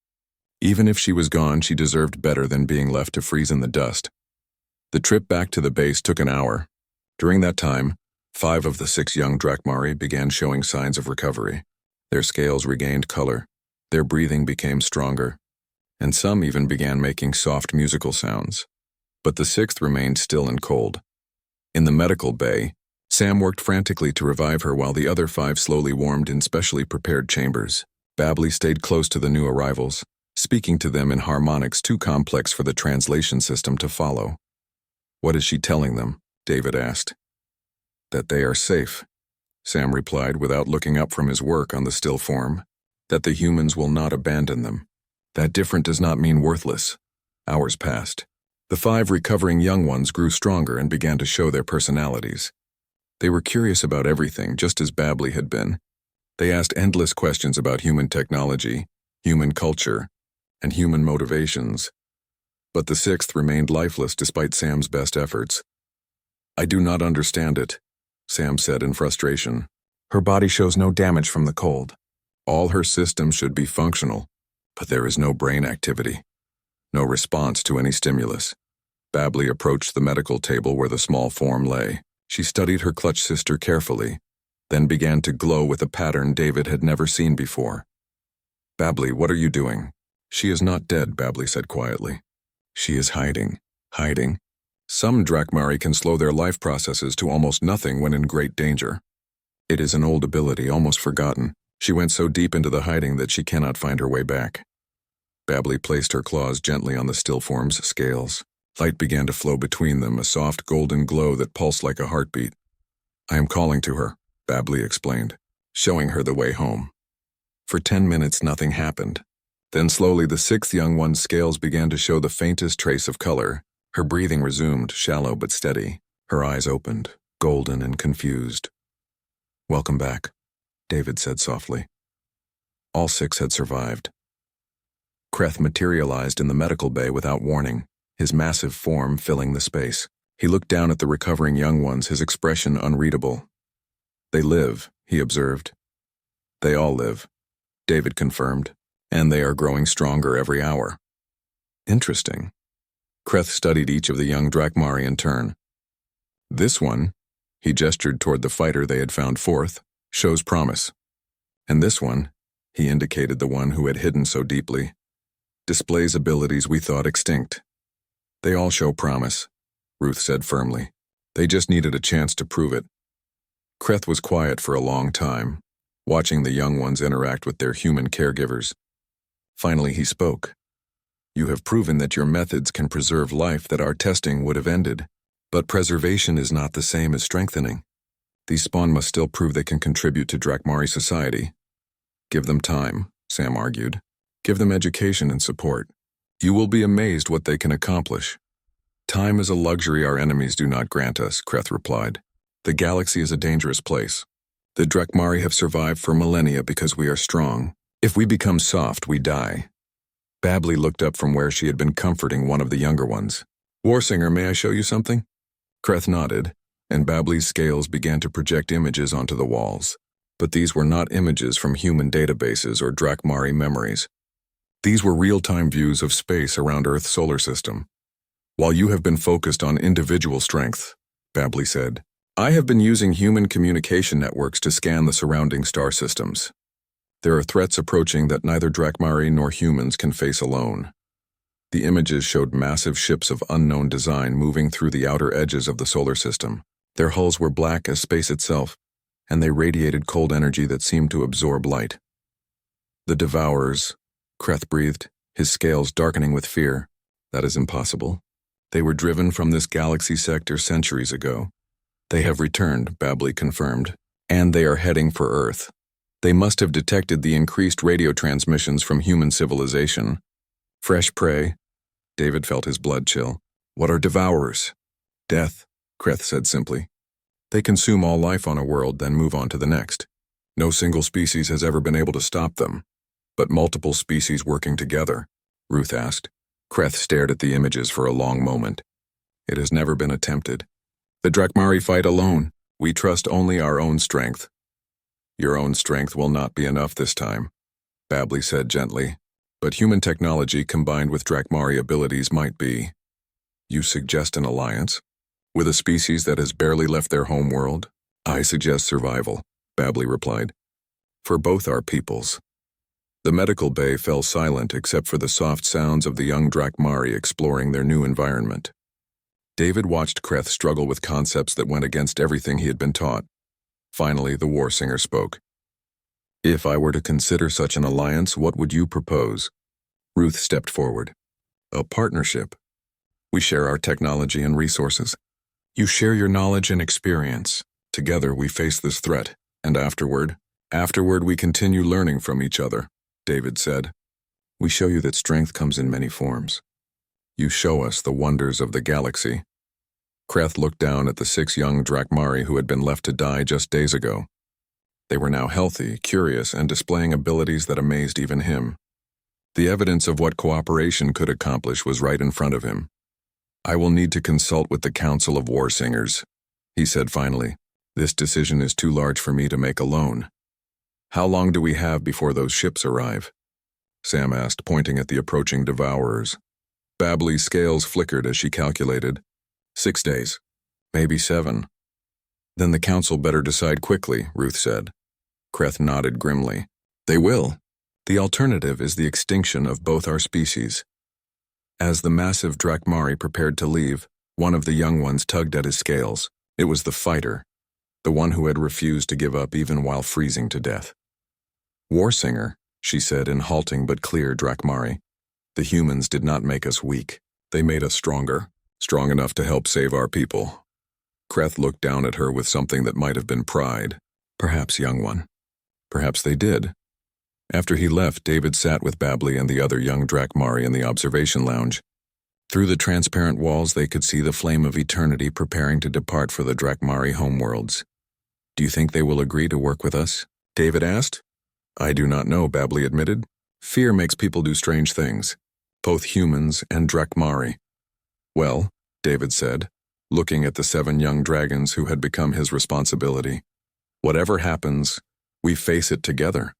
Speaker 1: Even if she was gone, she deserved better than being left to freeze in the dust. The trip back to the base took an hour. During that time, 5 of the 6 young Drakmari began showing signs of recovery. Their scales regained color, their breathing became stronger, and some even began making soft musical sounds. But the 6th remained still and cold. In the medical bay, Sam worked frantically to revive her while the other 5 slowly warmed in specially prepared chambers. Babbli stayed close to the new arrivals, speaking to them in harmonics too complex for the translation system to follow. "What is she telling them?" David asked. "That they are safe," Sam replied without looking up from his work on the still form. "That the humans will not abandon them. That different does not mean worthless." Hours passed. The 5 recovering young ones grew stronger and began to show their personalities. They were curious about everything, just as Babbli had been. They asked endless questions about human technology, human culture, and human motivations. But the 6th remained lifeless despite Sam's best efforts. "I do not understand it," Sam said in frustration. "Her body shows no damage from the cold. All her systems should be functional, but there is no brain activity, no response to any stimulus." Babbli approached the medical table where the small form lay. She studied her clutch sister carefully, then began to glow with a pattern David had never seen before. "Babbli, what are you doing?" "She is not dead," Babbli said quietly. "She is hiding." "Hiding?" "Some Drakmari can slow their life processes to almost nothing when in great danger. It is an old ability, almost forgotten. She went so deep into the hiding that she cannot find her way back." Babbli placed her claws gently on the still form's scales. Light began to flow between them, a soft golden glow that pulsed like a heartbeat. "I am calling to her," Babbli explained, showing her the way home. For 10 minutes nothing happened. Then slowly the 6th young one's scales began to show the faintest trace of color. Her breathing resumed, shallow but steady. Her eyes opened, golden and confused. "Welcome back," David said softly. All 6 had survived. Kreth materialized in the medical bay without warning, his massive form filling the space. He looked down at the recovering young ones, his expression unreadable. "They live," he observed. "They all live," David confirmed, "and they are growing stronger every hour." "Interesting." Kreth studied each of the young Drakmari in turn. "This one," he gestured toward the fighter they had found 4th, "shows promise. And this one," he indicated the one who had hidden so deeply, "displays abilities we thought extinct." "They all show promise," Ruth said firmly. They just needed a chance to prove it. Kreth was quiet for a long time, watching the young ones interact with their human caregivers. Finally, he spoke. You have proven that your methods can preserve life that our testing would have ended. But preservation is not the same as strengthening. These spawn must still prove they can contribute to Drakmari society. Give them time, Sam argued. Give them education and support. You will be amazed what they can accomplish. Time is a luxury our enemies do not grant us, Kreth replied. The galaxy is a dangerous place. The Drakmari have survived for millennia because we are strong. If we become soft, we die. Babbli looked up from where she had been comforting one of the younger ones. Warsinger, may I show you something? Kreth nodded, and Babbli's scales began to project images onto the walls. But these were not images from human databases or Drakmari memories. These were real-time views of space around Earth's solar system. While you have been focused on individual strength, Babbli said, I have been using human communication networks to scan the surrounding star systems. There are threats approaching that neither Drakmari nor humans can face alone. The images showed massive ships of unknown design moving through the outer edges of the solar system. Their hulls were black as space itself, and they radiated cold energy that seemed to absorb light. The Devourers, Kreth breathed, his scales darkening with fear. That is impossible. They were driven from this galaxy sector centuries ago. They have returned, Babbli confirmed, and they are heading for Earth. They must have detected the increased radio transmissions from human civilization. Fresh prey. David felt his blood chill. What are Devourers? Death, Kreth said simply. They consume all life on a world, then move on to the next. No single species has ever been able to stop them. But multiple species working together, Ruth asked. Kreth stared at the images for a long moment. It has never been attempted. The Drakmari fight alone. We trust only our own strength. Your own strength will not be enough this time, Babbli said gently. But human technology combined with Drakmari abilities might be. You suggest an alliance? With a species that has barely left their home world? I suggest survival, Babbli replied. For both our peoples. The medical bay fell silent except for the soft sounds of the young Drakmari exploring their new environment. David watched Kreth struggle with concepts that went against everything he had been taught. Finally, the Warsinger spoke. If I were to consider such an alliance, what would you propose? Ruth stepped forward. A partnership. We share our technology and resources. You share your knowledge and experience. Together we face this threat, and afterward we continue learning from each other, David said. We show you that strength comes in many forms. You show us the wonders of the galaxy. Kreth looked down at the 6 young Drakmari who had been left to die just days ago. They were now healthy, curious, and displaying abilities that amazed even him. The evidence of what cooperation could accomplish was right in front of him. I will need to consult with the Council of Warsingers, he said finally. This decision is too large for me to make alone. How long do we have before those ships arrive? Sam asked, pointing at the approaching Devourers. Babbli's scales flickered as she calculated. 6 days, maybe 7. Then the council better decide quickly, Ruth said. Kreth nodded grimly. They will. The alternative is the extinction of both our species. As the massive Drakmari prepared to leave, one of the young ones tugged at his scales. It was the fighter, the one who had refused to give up even while freezing to death. Warsinger, she said in halting but clear Drakmari. The humans did not make us weak. They made us stronger, strong enough to help save our people. Kreth looked down at her with something that might have been pride. Perhaps, young one. Perhaps they did. After he left, David sat with Babbli and the other young Drakmari in the observation lounge. Through the transparent walls they could see the flame of eternity preparing to depart for the Drakmari homeworlds. Do you think they will agree to work with us? David asked. I do not know, Babbli admitted. Fear makes people do strange things, both humans and Drakmari. Well, David said, looking at the 7 young dragons who had become his responsibility. Whatever happens, we face it together.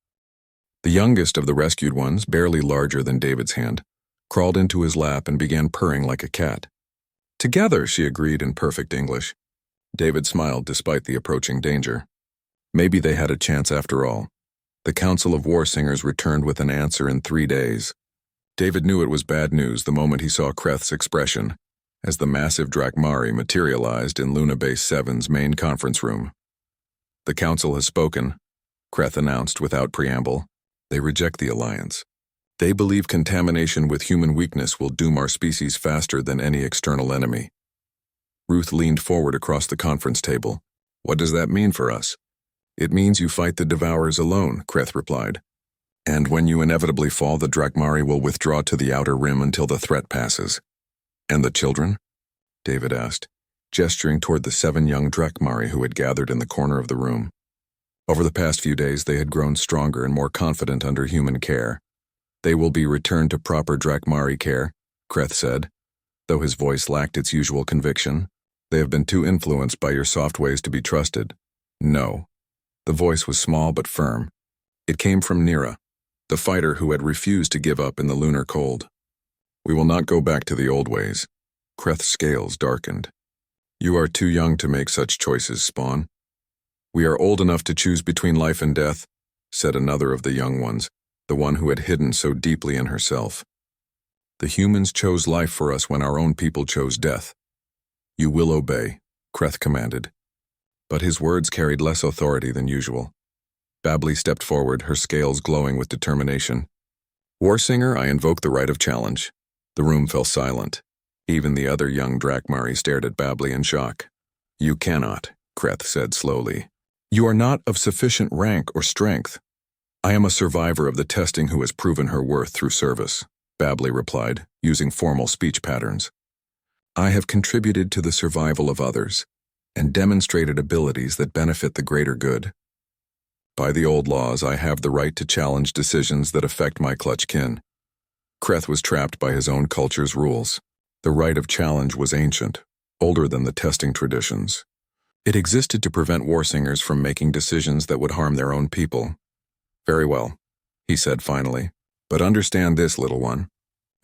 Speaker 1: The youngest of the rescued ones, barely larger than David's hand, crawled into his lap and began purring like a cat. Together, she agreed in perfect English. David smiled despite the approaching danger. Maybe they had a chance after all. The Council of Warsingers returned with an answer in 3 days. David knew it was bad news the moment he saw Kreth's expression, as the massive Drakmari materialized in Luna Base 7's main conference room. "The Council has spoken," Kreth announced without preamble. "They reject the alliance. They believe contamination with human weakness will doom our species faster than any external enemy." Ruth leaned forward across the conference table. "What does that mean for us?" "It means you fight the Devourers alone," Kreth replied. "And when you inevitably fall, the Drakmari will withdraw to the outer rim until the threat passes." "And the children?" David asked, gesturing toward the 7 young Drakmari who had gathered in the corner of the room. Over the past few days, they had grown stronger and more confident under human care. "They will be returned to proper Drakmari care," Kreth said, though his voice lacked its usual conviction. "They have been too influenced by your soft ways to be trusted." "No." The voice was small but firm. It came from Nira, the fighter who had refused to give up in the lunar cold. "We will not go back to the old ways." Kreth's scales darkened. "You are too young to make such choices, Spawn." "We are old enough to choose between life and death," said another of the young ones, the one who had hidden so deeply in herself. "The humans chose life for us when our own people chose death." "You will obey," Kreth commanded. But his words carried less authority than usual. Babbli stepped forward, her scales glowing with determination. "Warsinger, I invoke the right of challenge." The room fell silent. Even the other young Drakmari stared at Babbli in shock. "You cannot," Kreth said slowly. "You are not of sufficient rank or strength." "I am a survivor of the testing who has proven her worth through service," Babbli replied, using formal speech patterns. "I have contributed to the survival of others and demonstrated abilities that benefit the greater good. By the old laws, I have the right to challenge decisions that affect my clutch kin." Kreth was trapped by his own culture's rules. The right of challenge was ancient, older than the testing traditions. It existed to prevent Warsingers from making decisions that would harm their own people. "Very well," he said finally. "But understand this, little one.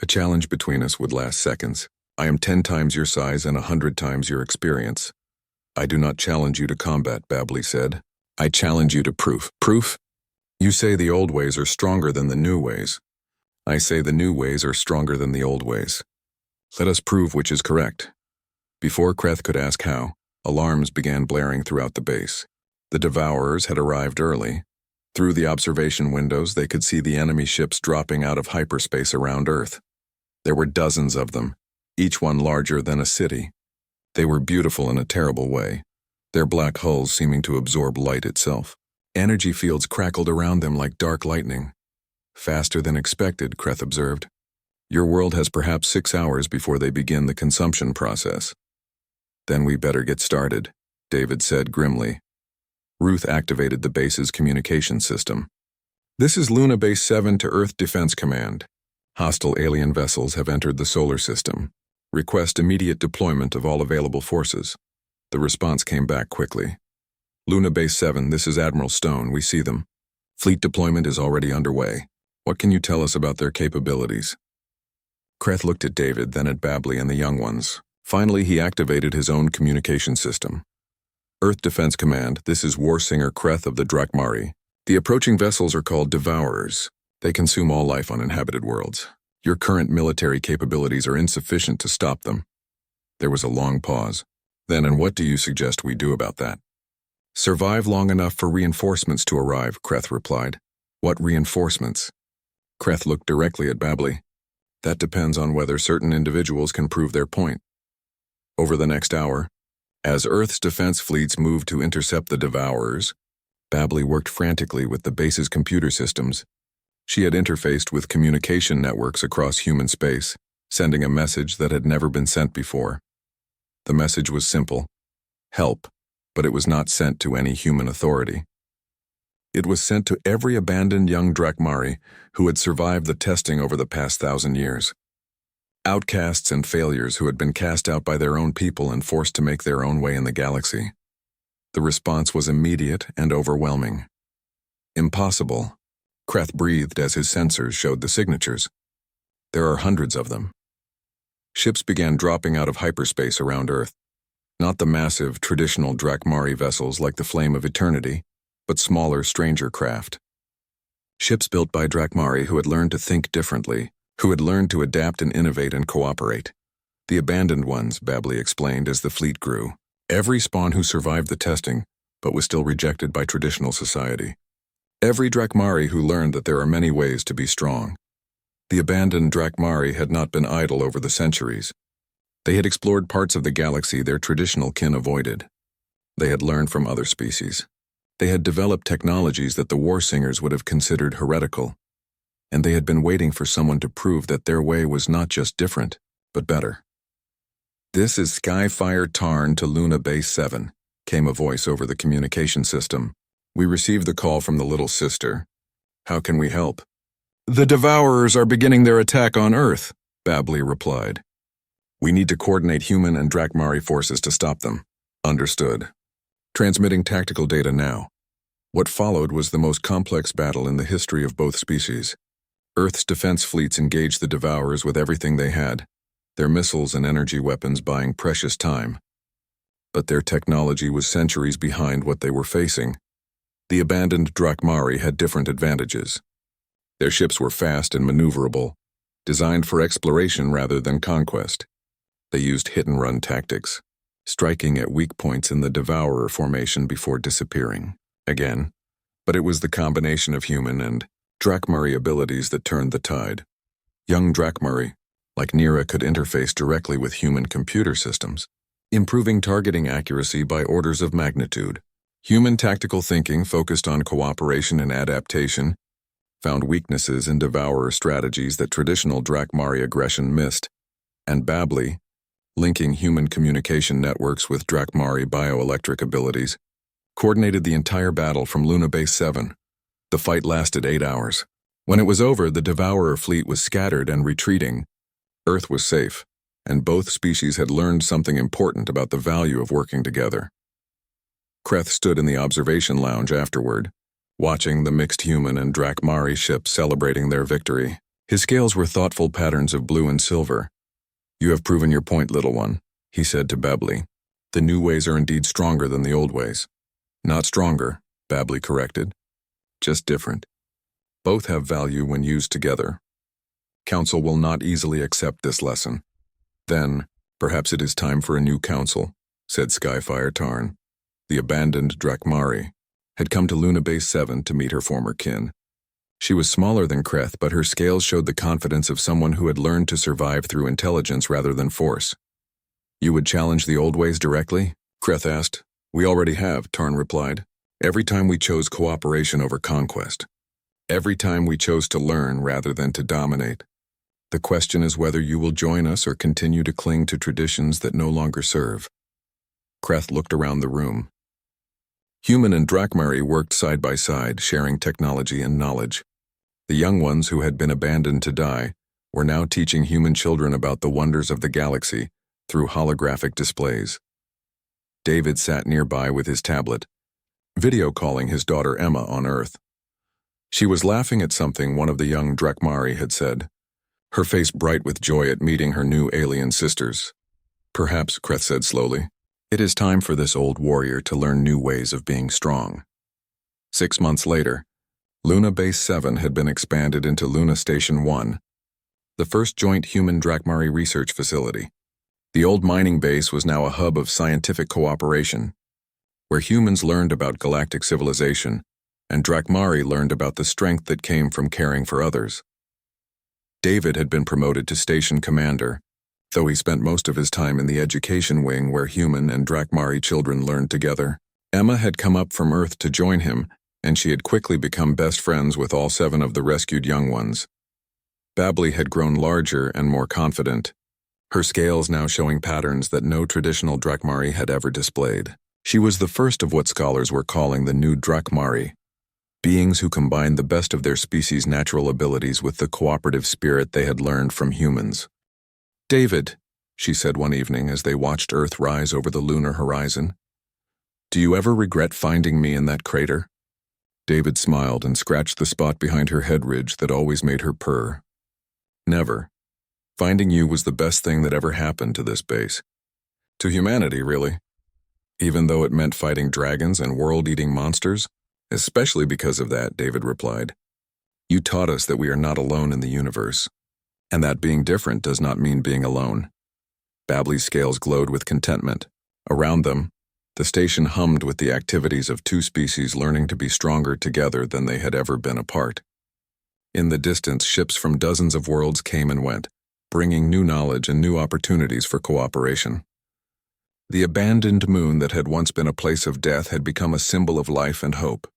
Speaker 1: A challenge between us would last seconds. I am 10 times your size and 100 times your experience." "I do not challenge you to combat," Babbli said. "I challenge you to proof." "Proof? You say the old ways are stronger than the new ways. I say the new ways are stronger than the old ways. Let us prove which is correct." Before Kreth could ask how, alarms began blaring throughout the base. The Devourers had arrived early. Through the observation windows, they could see the enemy ships dropping out of hyperspace around Earth. There were dozens of them, each one larger than a city. They were beautiful in a terrible way, their black hulls seeming to absorb light itself. Energy fields crackled around them like dark lightning. "Faster than expected," Kreth observed. "Your world has perhaps 6 hours before they begin the consumption process." "Then we better get started," David said grimly. Ruth activated the base's communication system. "This is Luna Base 7 to Earth Defense Command. Hostile alien vessels have entered the solar system. Request immediate deployment of all available forces." The response came back quickly. "Luna Base 7, this is Admiral Stone. We see them. Fleet deployment is already underway. What can you tell us about their capabilities?" Kreth looked at David, then at Babbli and the young ones. Finally, he activated his own communication system. "Earth Defense Command, this is Warsinger Kreth of the Drakmari. The approaching vessels are called Devourers. They consume all life on inhabited worlds. Your current military capabilities are insufficient to stop them." There was a long pause. "Then, and what do you suggest we do about that?" "Survive long enough for reinforcements to arrive," Kreth replied. "What reinforcements?" Kreth looked directly at Babbli. "That depends on whether certain individuals can prove their point." Over the next hour, as Earth's defense fleets moved to intercept the Devourers, Babbli worked frantically with the base's computer systems. She had interfaced with communication networks across human space, sending a message that had never been sent before. The message was simple: help, but it was not sent to any human authority. It was sent to every abandoned young Drakmari who had survived the testing over the past 1,000 years. Outcasts and failures who had been cast out by their own people and forced to make their own way in the galaxy. The response was immediate and overwhelming. "Impossible." Kreth breathed as his sensors showed the signatures. "There are hundreds of them." Ships began dropping out of hyperspace around Earth. Not the massive, traditional Drakmari vessels like the Flame of Eternity, but smaller, stranger craft. Ships built by Drakmari who had learned to think differently, who had learned to adapt and innovate and cooperate. The abandoned ones, Babbli explained as the fleet grew. Every spawn who survived the testing, but was still rejected by traditional society. Every Drakmari who learned that there are many ways to be strong. The abandoned Drakmari had not been idle over the centuries. They had explored parts of the galaxy their traditional kin avoided. They had learned from other species. They had developed technologies that the war singers would have considered heretical. And they had been waiting for someone to prove that their way was not just different, but better. "This is Skyfire Tarn to Luna Base 7, came a voice over the communication system. "We received the call from the Little Sister. How can we help?" "The Devourers are beginning their attack on Earth," Babbli replied. "We need to coordinate human and Drakmari forces to stop them." "Understood. Transmitting tactical data now." What followed was the most complex battle in the history of both species. Earth's defense fleets engaged the Devourers with everything they had, their missiles and energy weapons buying precious time. But their technology was centuries behind what they were facing. The abandoned Drakmari had different advantages. Their ships were fast and maneuverable, designed for exploration rather than conquest. They used hit-and-run tactics, striking at weak points in the Devourer formation before disappearing again. But it was the combination of human and Drakmari abilities that turned the tide. Young Drakmari, like Nira, could interface directly with human computer systems, improving targeting accuracy by orders of magnitude. Human tactical thinking focused on cooperation and adaptation, found weaknesses in Devourer strategies that traditional Drakmari aggression missed, and Babbli, linking human communication networks with Drakmari bioelectric abilities, coordinated the entire battle from Luna Base 7. The fight lasted 8 hours. When it was over, the Devourer fleet was scattered and retreating. Earth was safe, and both species had learned something important about the value of working together. Kreth stood in the observation lounge afterward, watching the mixed human and Drakmari ships celebrating their victory. His scales were thoughtful patterns of blue and silver. "You have proven your point, little one," he said to Babbli. "The new ways are indeed stronger than the old ways." "Not stronger," Babbli corrected. "Just different. Both have value when used together. Council will not easily accept this lesson." "Then, perhaps it is time for a new council," said Skyfire Tarn. The abandoned Drakmari had come to Luna Base 7 to meet her former kin. She was smaller than Kreth, but her scales showed the confidence of someone who had learned to survive through intelligence rather than force. "You would challenge the old ways directly?" Kreth asked. "We already have," Tarn replied. "Every time we chose cooperation over conquest. Every time we chose to learn rather than to dominate. The question is whether you will join us or continue to cling to traditions that no longer serve." Kreth looked around the room. Human and Drakmari worked side by side, sharing technology and knowledge. The young ones who had been abandoned to die were now teaching human children about the wonders of the galaxy through holographic displays. David sat nearby with his tablet, video calling his daughter Emma on Earth. She was laughing at something one of the young Drakmari had said, her face bright with joy at meeting her new alien sisters. "Perhaps," Kreth said slowly, "it is time for this old warrior to learn new ways of being strong." 6 months later, Luna Base 7 had been expanded into Luna Station 1, the first joint human Drakmari research facility. The old mining base was now a hub of scientific cooperation, where humans learned about galactic civilization, and Drakmari learned about the strength that came from caring for others. David had been promoted to station commander, though he spent most of his time in the education wing where human and Drakmari children learned together. Emma had come up from Earth to join him, and she had quickly become best friends with all 7 of the rescued young ones. Babbli had grown larger and more confident, her scales now showing patterns that no traditional Drakmari had ever displayed. She was the first of what scholars were calling the new Drakmari, beings who combined the best of their species' natural abilities with the cooperative spirit they had learned from humans. "David," she said one evening as they watched Earth rise over the lunar horizon, "do you ever regret finding me in that crater?" David smiled and scratched the spot behind her head ridge that always made her purr. "Never. Finding you was the best thing that ever happened to this base. To humanity, really. Even though it meant fighting dragons and world-eating monsters, especially because of that," David replied. "You taught us that we are not alone in the universe, and that being different does not mean being alone." Babbli's scales glowed with contentment. Around them, the station hummed with the activities of two species learning to be stronger together than they had ever been apart. In the distance, ships from dozens of worlds came and went, bringing new knowledge and new opportunities for cooperation. The abandoned moon that had once been a place of death had become a symbol of life and hope.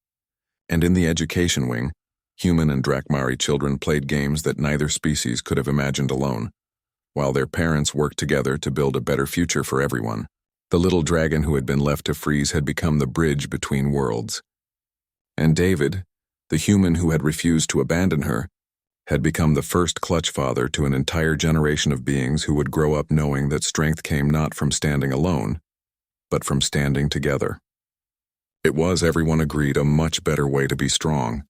Speaker 1: And in the education wing, human and Drakmari children played games that neither species could have imagined alone, while their parents worked together to build a better future for everyone. The little dragon who had been left to freeze had become the bridge between worlds. And David, the human who had refused to abandon her, had become the first clutch father to an entire generation of beings who would grow up knowing that strength came not from standing alone, but from standing together. It was, everyone agreed, a much better way to be strong.